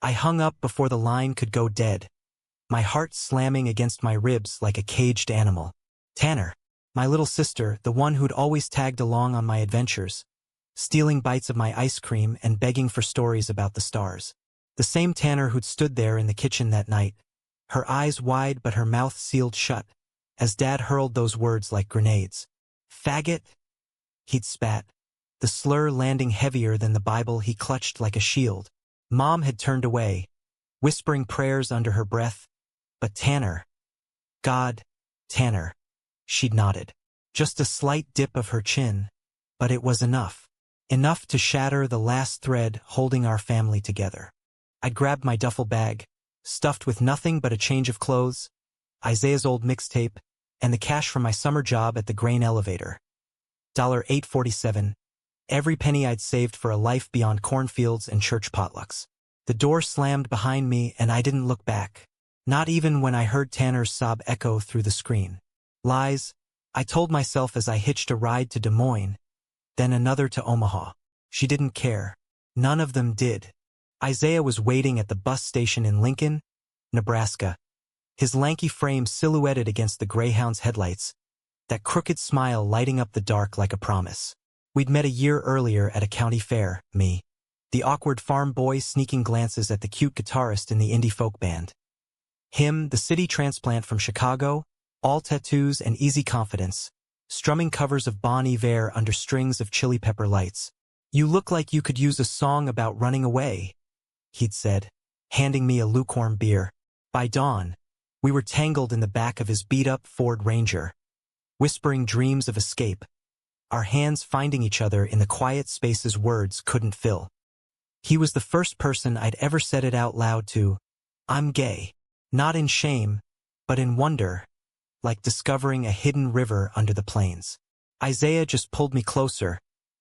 I hung up before the line could go dead, my heart slamming against my ribs like a caged animal. Tanner, my little sister, the one who'd always tagged along on my adventures, stealing bites of my ice cream and begging for stories about the stars. The same Tanner who'd stood there in the kitchen that night, her eyes wide but her mouth sealed shut, as Dad hurled those words like grenades. Faggot? He'd spat, the slur landing heavier than the Bible he clutched like a shield. Mom had turned away, whispering prayers under her breath, but Tanner, God, Tanner, she'd nodded. Just a slight dip of her chin, but it was enough. Enough to shatter the last thread holding our family together. I'd grabbed my duffel bag, stuffed with nothing but a change of clothes, Isaiah's old mixtape, and the cash from my summer job at the grain elevator. $8.47, every penny I'd saved for a life beyond cornfields and church potlucks. The door slammed behind me and I didn't look back, not even when I heard Tanner's sob echo through the screen. Lies, I told myself as I hitched a ride to Des Moines, then another to Omaha. She didn't care. None of them did. Isaiah was waiting at the bus station in Lincoln, Nebraska, his lanky frame silhouetted against the Greyhound's headlights, that crooked smile lighting up the dark like a promise. We'd met a year earlier at a county fair, me, the awkward farm boy sneaking glances at the cute guitarist in the indie folk band. Him, the city transplant from Chicago, all tattoos and easy confidence, strumming covers of Bon Iver under strings of Chili Pepper lights. You look like you could use a song about running away, he'd said, handing me a lukewarm beer. By dawn, we were tangled in the back of his beat-up Ford Ranger, whispering dreams of escape, our hands finding each other in the quiet spaces words couldn't fill. He was the first person I'd ever said it out loud to. I'm gay. Not in shame, but in wonder, like discovering a hidden river under the plains. Isaiah just pulled me closer,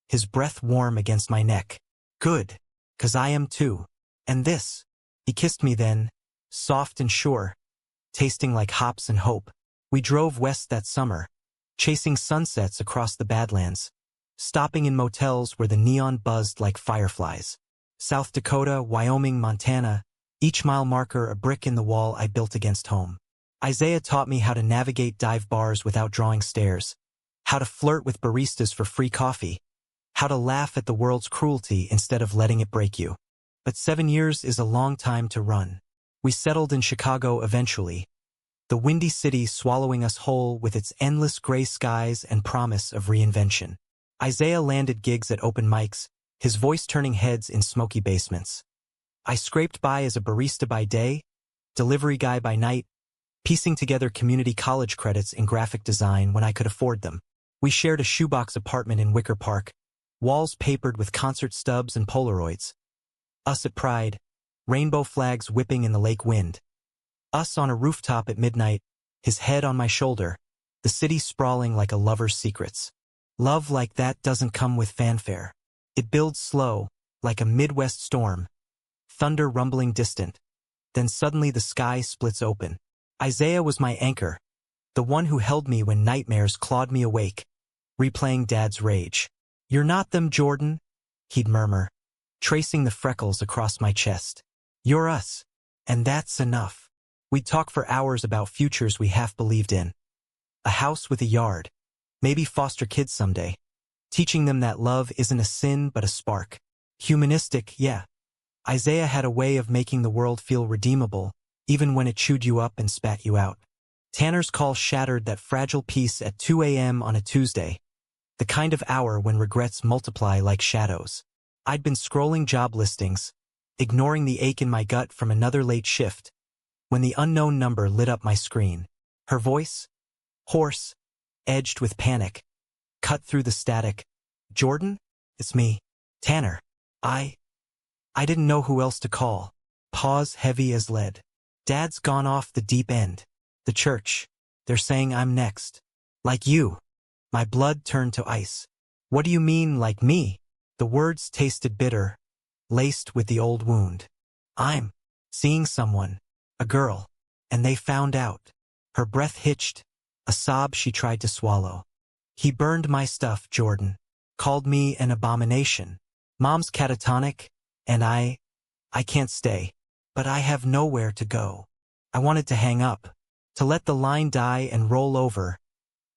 his breath warm against my neck. Good, 'cause I am too. And this. He kissed me then, soft and sure, tasting like hops and hope. We drove west that summer, chasing sunsets across the Badlands, stopping in motels where the neon buzzed like fireflies. South Dakota, Wyoming, Montana, each mile marker a brick in the wall I built against home. Isaiah taught me how to navigate dive bars without drawing stares, how to flirt with baristas for free coffee, how to laugh at the world's cruelty instead of letting it break you. But 7 years is a long time to run. We settled in Chicago eventually, the windy city swallowing us whole with its endless gray skies and promise of reinvention. Isaiah landed gigs at open mics, his voice turning heads in smoky basements. I scraped by as a barista by day, delivery guy by night, piecing together community college credits in graphic design when I could afford them. We shared a shoebox apartment in Wicker Park, walls papered with concert stubs and Polaroids. Us at Pride, rainbow flags whipping in the lake wind. Us on a rooftop at midnight, his head on my shoulder, the city sprawling like a lover's secrets. Love like that doesn't come with fanfare. It builds slow, like a Midwest storm, thunder rumbling distant. Then suddenly the sky splits open. Isaiah was my anchor, the one who held me when nightmares clawed me awake, replaying Dad's rage. You're not them, Jordan, he'd murmur, tracing the freckles across my chest. You're us, and that's enough. We'd talk for hours about futures we half believed in. A house with a yard, maybe foster kids someday, teaching them that love isn't a sin but a spark. Humanistic, yeah. Isaiah had a way of making the world feel redeemable, even when it chewed you up and spat you out. Tanner's call shattered that fragile peace at 2 a.m. on a Tuesday, the kind of hour when regrets multiply like shadows. I'd been scrolling job listings, ignoring the ache in my gut from another late shift, when the unknown number lit up my screen. Her voice, hoarse, edged with panic, cut through the static. Jordan? It's me. Tanner. I didn't know who else to call. Pause heavy as lead. Dad's gone off the deep end. The church. They're saying I'm next. Like you. My blood turned to ice. What do you mean, like me? The words tasted bitter, laced with the old wound. I'm seeing someone, a girl, and they found out. Her breath hitched, a sob she tried to swallow. He burned my stuff, Jordan. Called me an abomination. Mom's catatonic, and I can't stay. But I have nowhere to go. I wanted to hang up, to let the line die and roll over,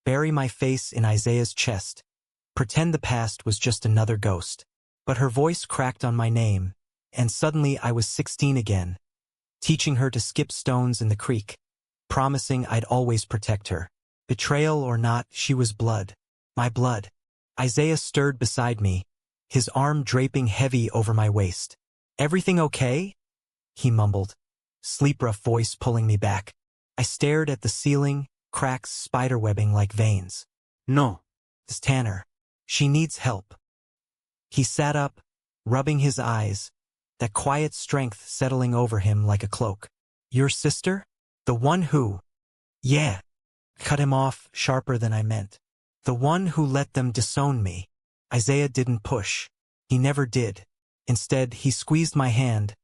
bury my face in Isaiah's chest, pretend the past was just another ghost. But her voice cracked on my name, and suddenly I was 16 again, teaching her to skip stones in the creek, promising I'd always protect her. Betrayal or not, she was blood. My blood. Isaiah stirred beside me, his arm draping heavy over my waist. "Everything okay?" he mumbled, sleep-rough voice pulling me back. I stared at the ceiling, cracks spiderwebbing like veins. "No." "It's Tanner. She needs help." He sat up, rubbing his eyes, that quiet strength settling over him like a cloak. "Your sister? The one who—" "Yeah." Cut him off sharper than I meant. "The one who let them disown me." Isaiah didn't push. He never did. Instead, he squeezed my hand,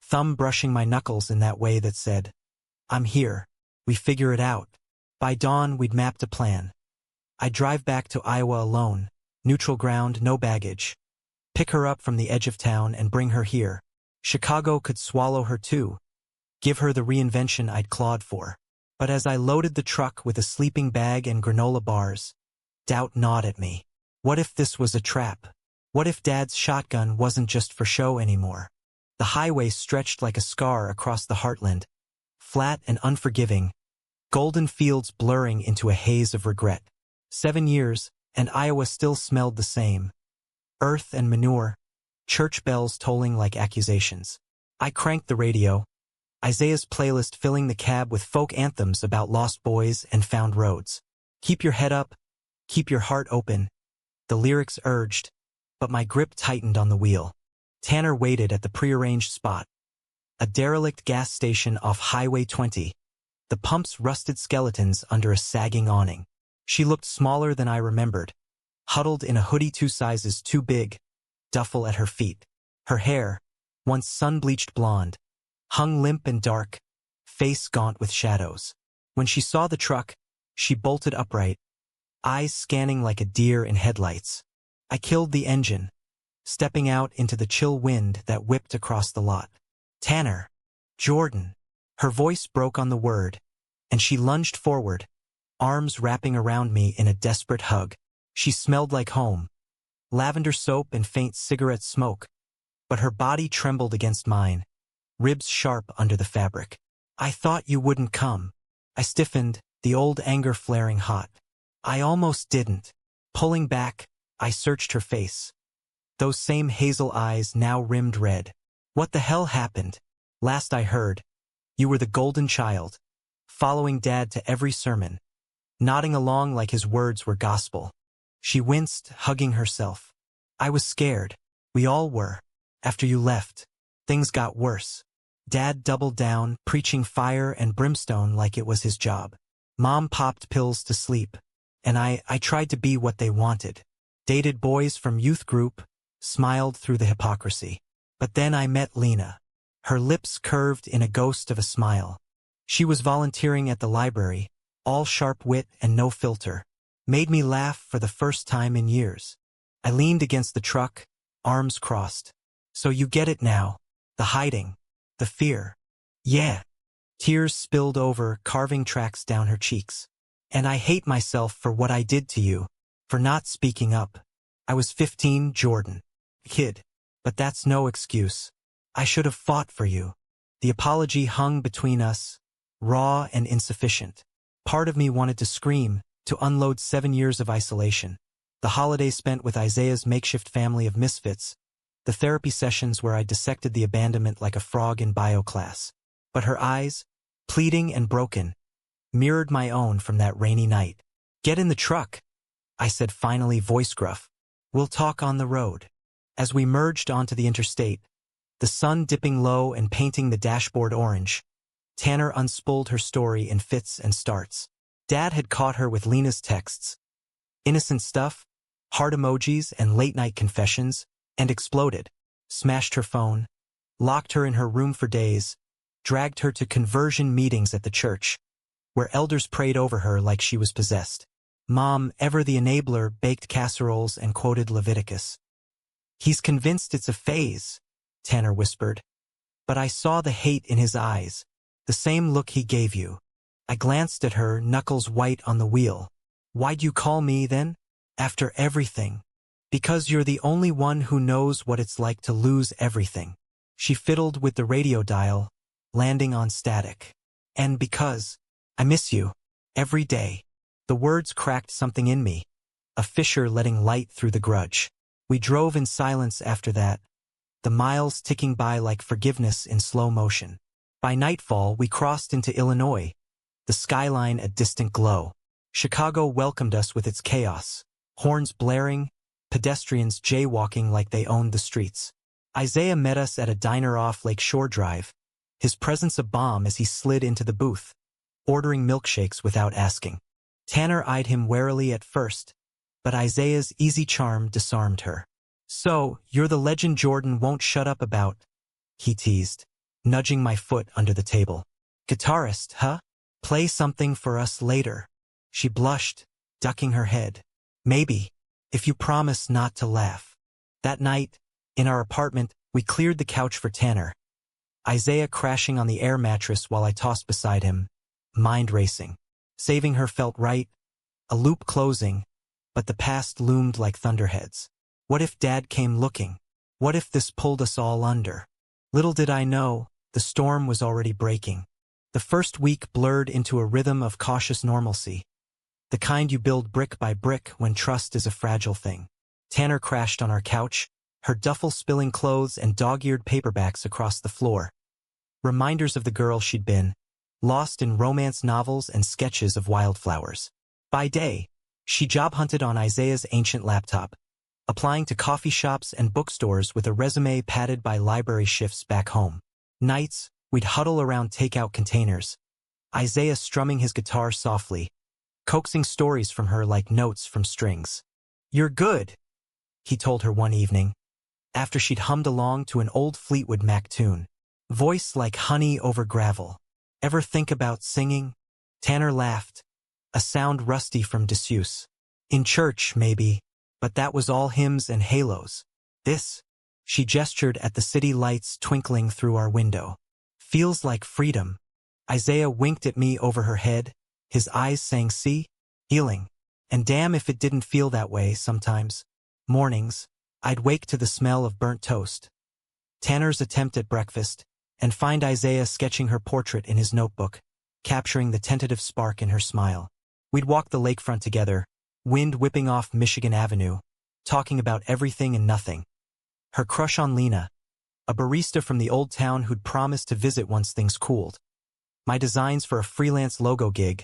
thumb brushing my knuckles in that way that said, "I'm here. We figure it out." By dawn, we'd mapped a plan. I'd drive back to Iowa alone, neutral ground, no baggage. Pick her up from the edge of town and bring her here. Chicago could swallow her too, give her the reinvention I'd clawed for. But as I loaded the truck with a sleeping bag and granola bars, doubt gnawed at me. What if this was a trap? What if Dad's shotgun wasn't just for show anymore? The highway stretched like a scar across the heartland, flat and unforgiving, golden fields blurring into a haze of regret. 7 years, and Iowa still smelled the same. Earth and manure, church bells tolling like accusations. I cranked the radio, Isaiah's playlist filling the cab with folk anthems about lost boys and found roads. "Keep your head up, keep your heart open," the lyrics urged, but my grip tightened on the wheel. Tanner waited at the prearranged spot, a derelict gas station off Highway 20, the pump's rusted skeletons under a sagging awning. She looked smaller than I remembered, huddled in a hoodie 2 sizes too big, duffel at her feet. Her hair, once sun-bleached blonde, hung limp and dark, face gaunt with shadows. When she saw the truck, she bolted upright, eyes scanning like a deer in headlights. I killed the engine, stepping out into the chill wind that whipped across the lot. "Tanner. Jordan." Her voice broke on the word, and she lunged forward, arms wrapping around me in a desperate hug. She smelled like home, lavender soap and faint cigarette smoke, but her body trembled against mine, ribs sharp under the fabric. "I thought you wouldn't come." I stiffened, the old anger flaring hot. "I almost didn't." Pulling back, I searched her face. Those same hazel eyes now rimmed red. "What the hell happened?" "Last I heard, you were the golden child, following Dad to every sermon, nodding along like his words were gospel." She winced, hugging herself. "I was scared. We all were. After you left, things got worse." Dad doubled down, preaching fire and brimstone like it was his job. Mom popped pills to sleep, and I tried to be what they wanted. Dated boys from youth group, smiled through the hypocrisy. But then I met Lena. Her lips curved in a ghost of a smile. She was volunteering at the library, all sharp wit and no filter. Made me laugh for the first time in years. I leaned against the truck, arms crossed. "So you get it now. The hiding. The fear." "Yeah." Tears spilled over, carving tracks down her cheeks. "And I hate myself for what I did to you, for not speaking up. I was 15, Jordan. Kid. But that's no excuse. I should have fought for you." The apology hung between us, raw and insufficient. Part of me wanted to scream, to unload 7 years of isolation. The holiday spent with Isaiah's makeshift family of misfits, the therapy sessions where I dissected the abandonment like a frog in bio class. But her eyes, pleading and broken, mirrored my own from that rainy night. "Get in the truck," I said finally, voice gruff. "We'll talk on the road." As we merged onto the interstate, the sun dipping low and painting the dashboard orange, Tanner unspooled her story in fits and starts. Dad had caught her with Lena's texts, innocent stuff, heart emojis and late-night confessions, and exploded. Smashed her phone, locked her in her room for days, dragged her to conversion meetings at the church, where elders prayed over her like she was possessed. Mom, ever the enabler, baked casseroles and quoted Leviticus. "He's convinced it's a phase," Tanner whispered. but I saw the hate in his eyes, the same look he gave you. I glanced at her, knuckles white on the wheel. Why'd you call me then? After everything? Because you're the only one who knows what it's like to lose everything. She fiddled with the radio dial, landing on static. And because I miss you every day. The words cracked something in me, a fissure letting light through the grudge. We drove in silence after that, the miles ticking by like forgiveness in slow motion. By nightfall, we crossed into Illinois, the skyline a distant glow. Chicago welcomed us with its chaos, horns blaring, pedestrians jaywalking like they owned the streets. Isaiah met us at a diner off Lake Shore Drive, his presence a bomb as he slid into the booth, ordering milkshakes without asking. Tanner eyed him warily at first, but Isaiah's easy charm disarmed her. So, you're the legend Jordan won't shut up about, he teased, nudging my foot under the table. Guitarist, huh? Play something for us later. She blushed, ducking her head. Maybe, if you promise not to laugh. That night, in our apartment, we cleared the couch for Tanner. Isaiah crashing on the air mattress while I tossed beside him, mind racing. Saving her felt right, a loop closing, but the past loomed like thunderheads. What if Dad came looking? What if this pulled us all under? Little did I know, the storm was already breaking. The first week blurred into a rhythm of cautious normalcy, the kind you build brick by brick when trust is a fragile thing. Tanner crashed on our couch, her duffel spilling clothes and dog-eared paperbacks across the floor. Reminders of the girl she'd been, lost in romance novels and sketches of wildflowers. By day, she job-hunted on Isaiah's ancient laptop, applying to coffee shops and bookstores with a resume padded by library shifts back home. Nights, we'd huddle around takeout containers, Isaiah strumming his guitar softly, coaxing stories from her like notes from strings. You're good, he told her one evening, after she'd hummed along to an old Fleetwood Mac tune. Voice like honey over gravel. Ever think about singing? Tanner laughed, a sound rusty from disuse. In church, maybe, but that was all hymns and halos. This, she gestured at the city lights twinkling through our window. Feels like freedom. Isaiah winked at me over her head, his eyes saying, see? Healing. And damn if it didn't feel that way sometimes. Mornings, I'd wake to the smell of burnt toast, Tanner's attempt at breakfast, and find Isaiah sketching her portrait in his notebook, capturing the tentative spark in her smile. We'd walk the lakefront together, wind whipping off Michigan Avenue, talking about everything and nothing. Her crush on Lena, a barista from the old town who'd promised to visit once things cooled. My designs for a freelance logo gig,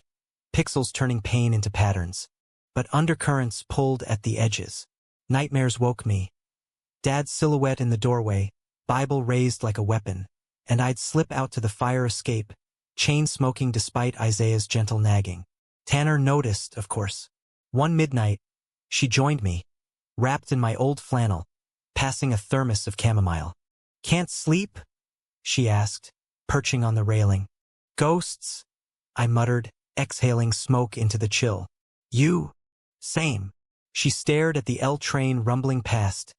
pixels turning pain into patterns. But undercurrents pulled at the edges. Nightmares woke me. Dad's silhouette in the doorway, Bible raised like a weapon, and I'd slip out to the fire escape, chain-smoking despite Isaiah's gentle nagging. Tanner noticed, of course. One midnight, she joined me, wrapped in my old flannel, passing a thermos of chamomile. Can't sleep? She asked, perching on the railing. Ghosts? I muttered, exhaling smoke into the chill. You? Same. She stared at the L train rumbling past,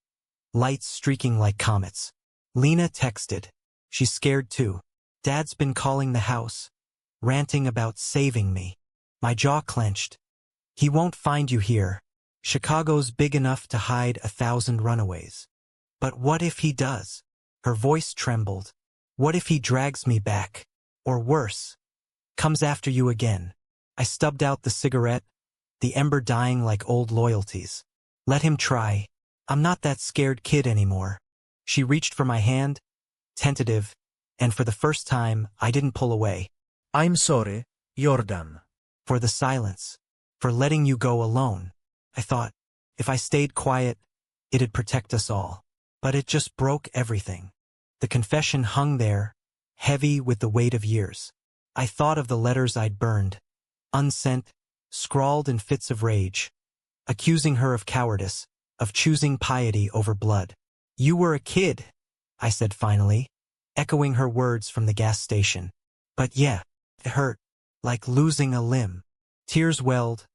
lights streaking like comets. Lena texted. She's scared too. Dad's been calling the house, ranting about saving me. My jaw clenched. He won't find you here. Chicago's big enough to hide 1,000 runaways. But what if he does? Her voice trembled. What if he drags me back? Or worse, comes after you again? I stubbed out the cigarette, the ember dying like old loyalties. Let him try. I'm not that scared kid anymore. She reached for my hand, tentative, and for the first time, I didn't pull away. I'm sorry, Jordan. For the silence. For letting you go alone. I thought, if I stayed quiet, it'd protect us all. But it just broke everything. The confession hung there, heavy with the weight of years. I thought of the letters I'd burned, unsent, scrawled in fits of rage, accusing her of cowardice, of choosing piety over blood. You were a kid, I said finally, echoing her words from the gas station. But yeah, it hurt, like losing a limb. Tears welled,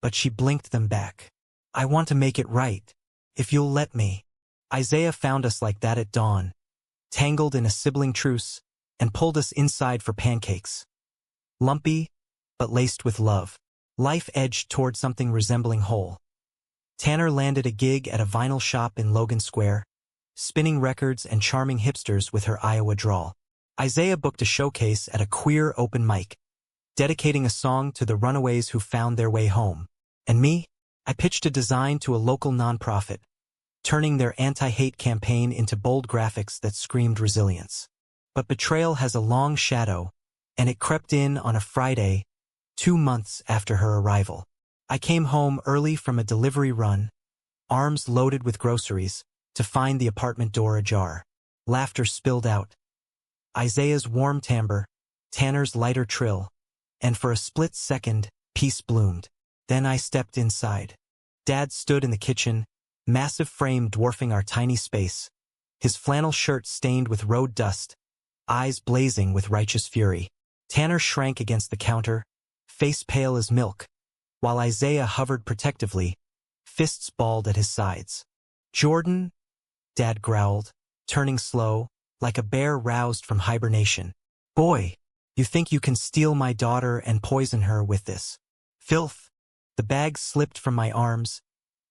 but she blinked them back. I want to make it right, if you'll let me. Isaiah found us like that at dawn, tangled in a sibling truce, and pulled us inside for pancakes. Lumpy, but laced with love. Life edged toward something resembling whole. Tanner landed a gig at a vinyl shop in Logan Square, spinning records and charming hipsters with her Iowa drawl. Isaiah booked a showcase at a queer open mic, dedicating a song to the runaways who found their way home. And me? I pitched a design to a local nonprofit, turning their anti-hate campaign into bold graphics that screamed resilience. But betrayal has a long shadow, and it crept in on a Friday, 2 months after her arrival. I came home early from a delivery run, arms loaded with groceries, to find the apartment door ajar. Laughter spilled out. Isaiah's warm timbre, Tanner's lighter trill, and for a split second, peace bloomed. Then I stepped inside. Dad stood in the kitchen, massive frame dwarfing our tiny space, his flannel shirt stained with road dust, eyes blazing with righteous fury. Tanner shrank against the counter, face pale as milk, while Isaiah hovered protectively, fists balled at his sides. "Jordan," Dad growled, turning slow, like a bear roused from hibernation. "Boy, you think you can steal my daughter and poison her with this filth?" The bag slipped from my arms,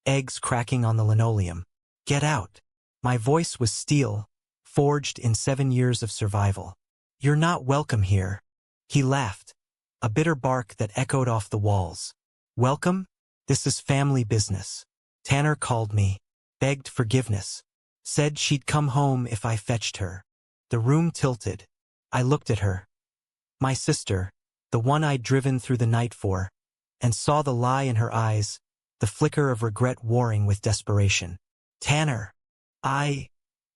eggs cracking on the linoleum. "Get out." My voice was steel, forged in 7 years of survival. "You're not welcome here." He laughed, a bitter bark that echoed off the walls. "Welcome? This is family business." Tanner called me, begged forgiveness, said she'd come home if I fetched her. The room tilted. I looked at her. My sister, the one I'd driven through the night for, and saw the lie in her eyes, the flicker of regret warring with desperation. "Tanner, I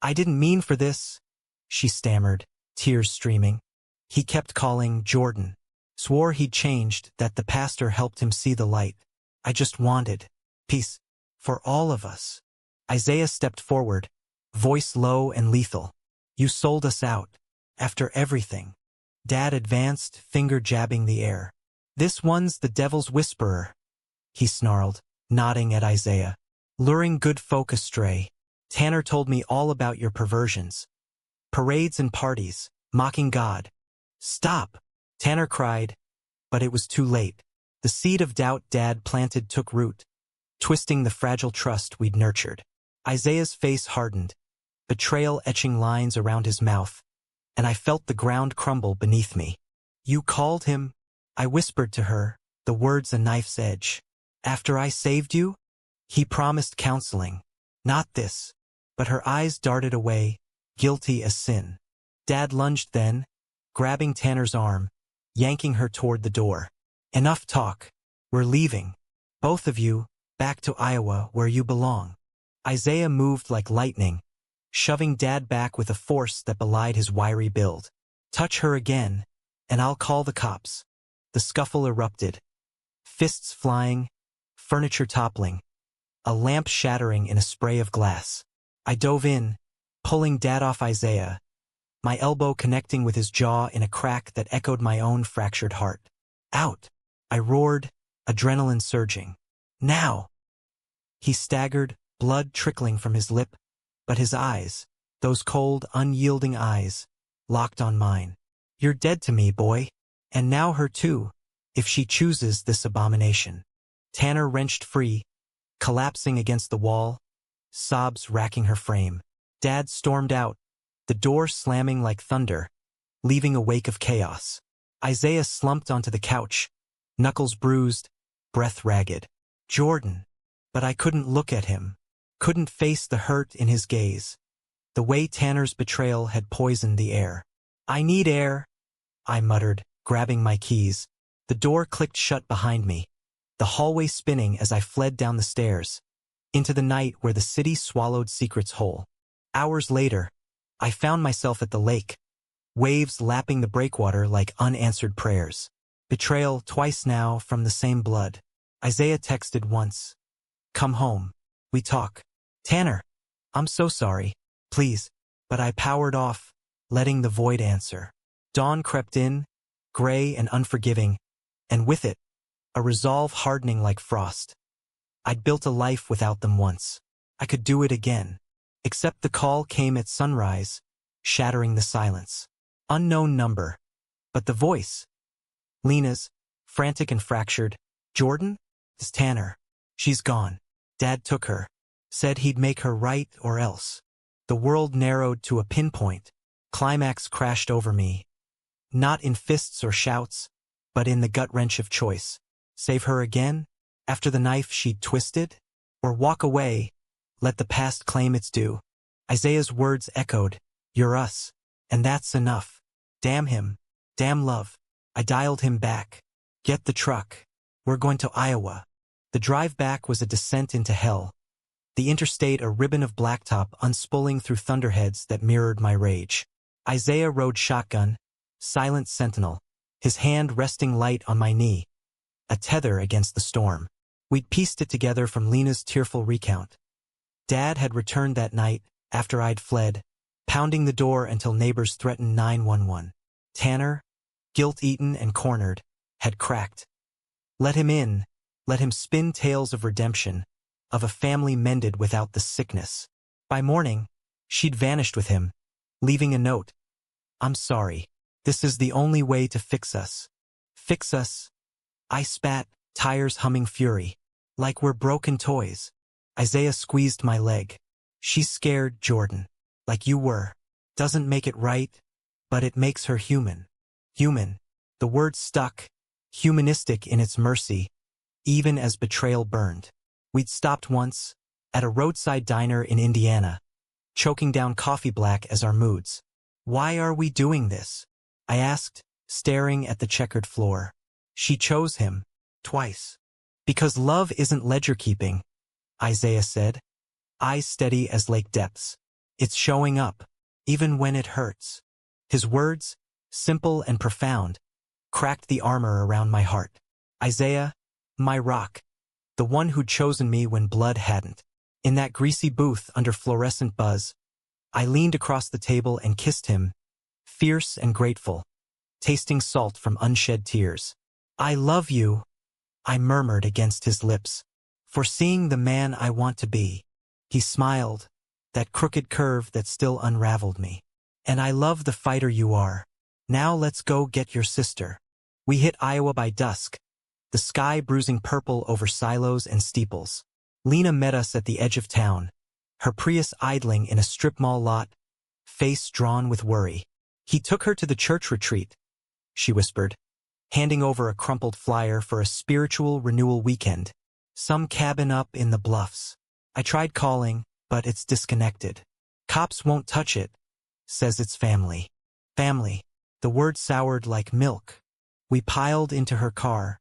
didn't mean for this," she stammered, tears streaming. He kept calling Jordan. Swore he'd changed, that the pastor helped him see the light. "I just wanted peace for all of us." Isaiah stepped forward, voice low and lethal. "You sold us out. After everything." Dad advanced, finger jabbing the air. "This one's the devil's whisperer," he snarled, nodding at Isaiah. "Luring good folk astray. Tanner told me all about your perversions. Parades and parties, mocking God." "Stop!" Tanner cried, but it was too late. The seed of doubt Dad planted took root, twisting the fragile trust we'd nurtured. Isaiah's face hardened, betrayal etching lines around his mouth, and I felt the ground crumble beneath me. "You called him?" I whispered to her, the words a knife's edge. "After I saved you?" He promised counseling. "Not this." But her eyes darted away, guilty as sin. Dad lunged then, grabbing Tanner's arm, yanking her toward the door. "Enough talk. We're leaving. Both of you, back to Iowa where you belong." Isaiah moved like lightning, shoving Dad back with a force that belied his wiry build. "Touch her again, and I'll call the cops." The scuffle erupted. Fists flying, furniture toppling, a lamp shattering in a spray of glass. I dove in, pulling Dad off Isaiah, my elbow connecting with his jaw in a crack that echoed my own fractured heart. "Out!" I roared, adrenaline surging. "Now!" He staggered, blood trickling from his lip, but his eyes, those cold, unyielding eyes, locked on mine. "You're dead to me, boy. And now her too, if she chooses this abomination." Tanner wrenched free, collapsing against the wall, sobs racking her frame. Dad stormed out, the door slamming like thunder, leaving a wake of chaos. Isaiah slumped onto the couch, knuckles bruised, breath ragged. "Jordan." But I couldn't look at him, couldn't face the hurt in his gaze. The way Tanner's betrayal had poisoned the air. "I need air," I muttered, grabbing my keys. The door clicked shut behind me, the hallway spinning as I fled down the stairs, into the night where the city swallowed secrets whole. Hours later, I found myself at the lake, waves lapping the breakwater like unanswered prayers. Betrayal twice now from the same blood. Isaiah texted once. "Come home. We talk." "Tanner, I'm so sorry. Please." But I powered off, letting the void answer. Dawn crept in, gray and unforgiving, and with it, a resolve hardening like frost. I'd built a life without them once. I could do it again. Except the call came at sunrise, shattering the silence. Unknown number. But the voice. Lena's, frantic and fractured. Jordan? It's Tanner. She's gone. Dad took her. Said he'd make her right or else. The world narrowed to a pinpoint. Climax crashed over me. Not in fists or shouts, but in the gut wrench of choice. Save her again? After the knife she'd twisted? Or walk away, let the past claim its due? Isaiah's words echoed, "You're us, and that's enough." Damn him. Damn love. I dialed him back. Get the truck. We're going to Iowa. The drive back was a descent into hell. The interstate a ribbon of blacktop unspooling through thunderheads that mirrored my rage. Isaiah rode shotgun, silent sentinel, his hand resting light on my knee, a tether against the storm. We'd pieced it together from Lena's tearful recount. Dad had returned that night, after I'd fled, pounding the door until neighbors threatened 911. Tanner, guilt-eaten and cornered, had cracked. Let him in, let him spin tales of redemption, of a family mended without the sickness. By morning, she'd vanished with him, leaving a note. "I'm sorry. This is the only way to fix us." Fix us? I spat, tires humming fury. Like we're broken toys. Isaiah squeezed my leg. "She's scared, Jordan. Like you were. Doesn't make it right, but it makes her human." Human. The word stuck, humanistic in its mercy, even as betrayal burned. We'd stopped once, at a roadside diner in Indiana, choking down coffee black as our moods. "Why are we doing this?" I asked, staring at the checkered floor. She chose him, twice. "Because love isn't ledger-keeping," Isaiah said, eyes steady as lake depths. "It's showing up, even when it hurts." His words, simple and profound, cracked the armor around my heart. Isaiah, my rock, the one who'd chosen me when blood hadn't. In that greasy booth under fluorescent buzz, I leaned across the table and kissed him, fierce and grateful, tasting salt from unshed tears. "I love you," I murmured against his lips, "for seeing the man I want to be." He smiled, that crooked curve that still unraveled me. "And I love the fighter you are. Now let's go get your sister." We hit Iowa by dusk, the sky bruising purple over silos and steeples. Lena met us at the edge of town, her Prius idling in a strip mall lot, face drawn with worry. "He took her to the church retreat," she whispered, handing over a crumpled flyer for a spiritual renewal weekend. "Some cabin up in the bluffs." I tried calling, but it's disconnected. "Cops won't touch it," says it's family. Family. The word soured like milk. We piled into her car,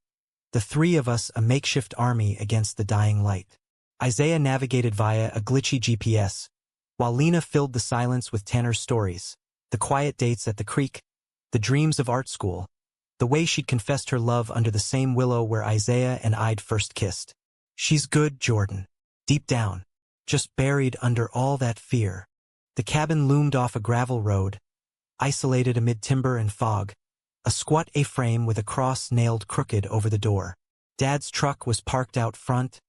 the three of us a makeshift army against the dying light. Isaiah navigated via a glitchy GPS, while Lena filled the silence with Tanner's stories, the quiet dates at the creek, the dreams of art school, the way she'd confessed her love under the same willow where Isaiah and I'd first kissed. She's good, Jordan. Deep down, just buried under all that fear. The cabin loomed off a gravel road, isolated amid timber and fog, a squat A-frame with a cross nailed crooked over the door. Dad's truck was parked out front,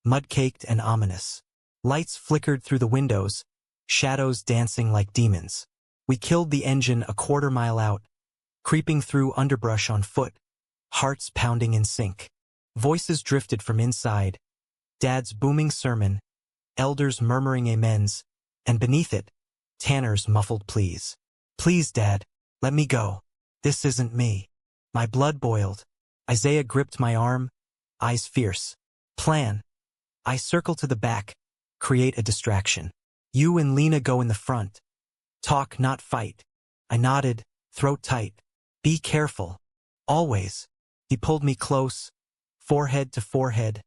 mud-caked and ominous. Lights flickered through the windows, shadows dancing like demons. We killed the engine a quarter-mile out, creeping through underbrush on foot, hearts pounding in sync. Voices drifted from inside, Dad's booming sermon, elders murmuring amens, and beneath it, Tanner's muffled pleas. "Please, Dad, let me go. This isn't me." My blood boiled. Isaiah gripped my arm, eyes fierce. "Plan. I circle to the back, create a distraction. You and Lena go in the front. Talk, not fight." I nodded, throat tight. "Be careful. Always." He pulled me close, forehead to forehead,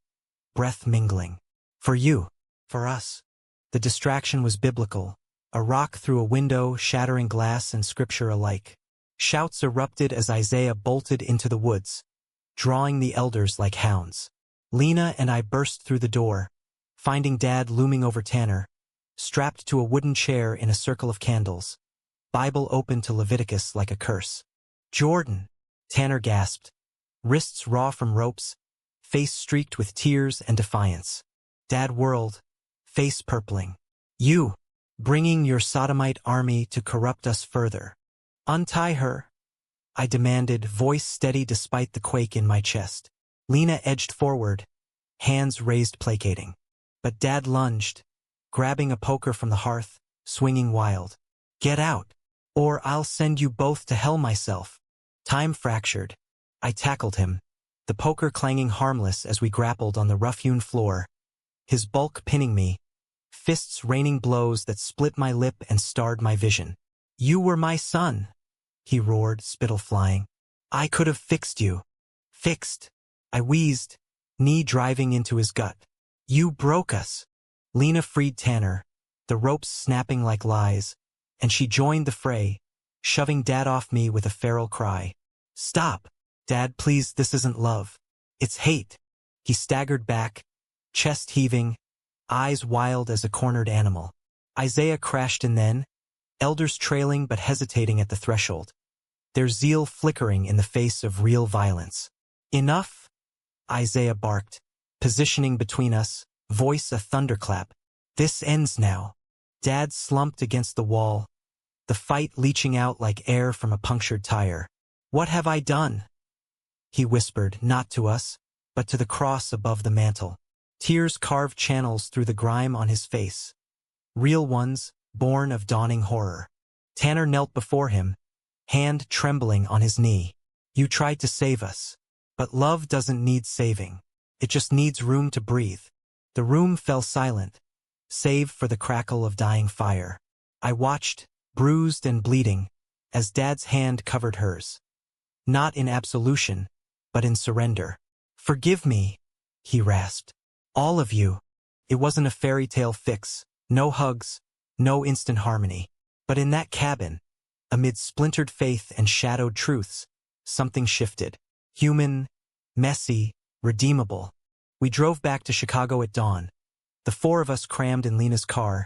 breath mingling. "For you. For us." The distraction was biblical, a rock through a window shattering glass and scripture alike. Shouts erupted as Isaiah bolted into the woods, drawing the elders like hounds. Lena and I burst through the door, finding Dad looming over Tanner, strapped to a wooden chair in a circle of candles, Bible open to Leviticus like a curse. "Jordan," Tanner gasped, wrists raw from ropes, face streaked with tears and defiance. Dad whirled, face purpling. "You." bringing your sodomite army to corrupt us further. Untie her, I demanded, voice steady despite the quake in my chest. Lena edged forward, hands raised placating. But Dad lunged, grabbing a poker from the hearth, swinging wild. Get out, or I'll send you both to hell myself. Time fractured. I tackled him, the poker clanging harmless as we grappled on the rough-hewn floor, his bulk pinning me, fists raining blows that split my lip and starred my vision. You were my son, he roared, spittle flying. I could have fixed you. Fixed, I wheezed, knee driving into his gut. You broke us. Lena freed Tanner, the ropes snapping like lies, and she joined the fray, shoving Dad off me with a feral cry. Stop, Dad, please, this isn't love. It's hate. He staggered back, chest heaving, eyes wild as a cornered animal. Isaiah crashed in then, elders trailing but hesitating at the threshold, their zeal flickering in the face of real violence. Enough, Isaiah barked, positioning between us, voice a thunderclap. This ends now. Dad slumped against the wall, the fight leaching out like air from a punctured tire. What have I done? He whispered, not to us, but to the cross above the mantel. Tears carved channels through the grime on his face. Real ones, born of dawning horror. Tanner knelt before him, hand trembling on his knee. You tried to save us. But love doesn't need saving. It just needs room to breathe. The room fell silent, save for the crackle of dying fire. I watched, bruised and bleeding, as Dad's hand covered hers. Not in absolution, but in surrender. Forgive me, he rasped. All of you. It wasn't a fairy tale fix, no hugs, no instant harmony. But in that cabin, amid splintered faith and shadowed truths, something shifted. Human, messy, redeemable. We drove back to Chicago at dawn, the four of us crammed in Lena's car,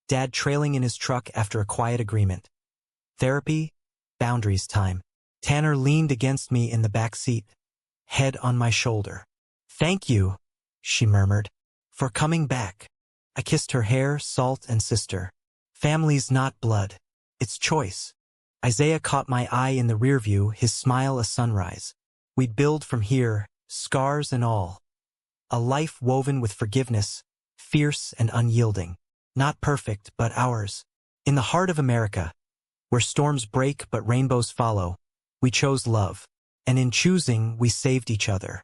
Dad trailing in his truck after a quiet agreement. Therapy, boundaries time. Tanner leaned against me in the back seat, head on my shoulder. Thank you, she murmured, for coming back. I kissed her hair, salt, and sister. Family's not blood. It's choice. Isaiah caught my eye in the rearview, his smile a sunrise. We'd build from here, scars and all. A life woven with forgiveness, fierce and unyielding. Not perfect, but ours. In the heart of America, where storms break but rainbows follow, we chose love. And in choosing, we saved each other.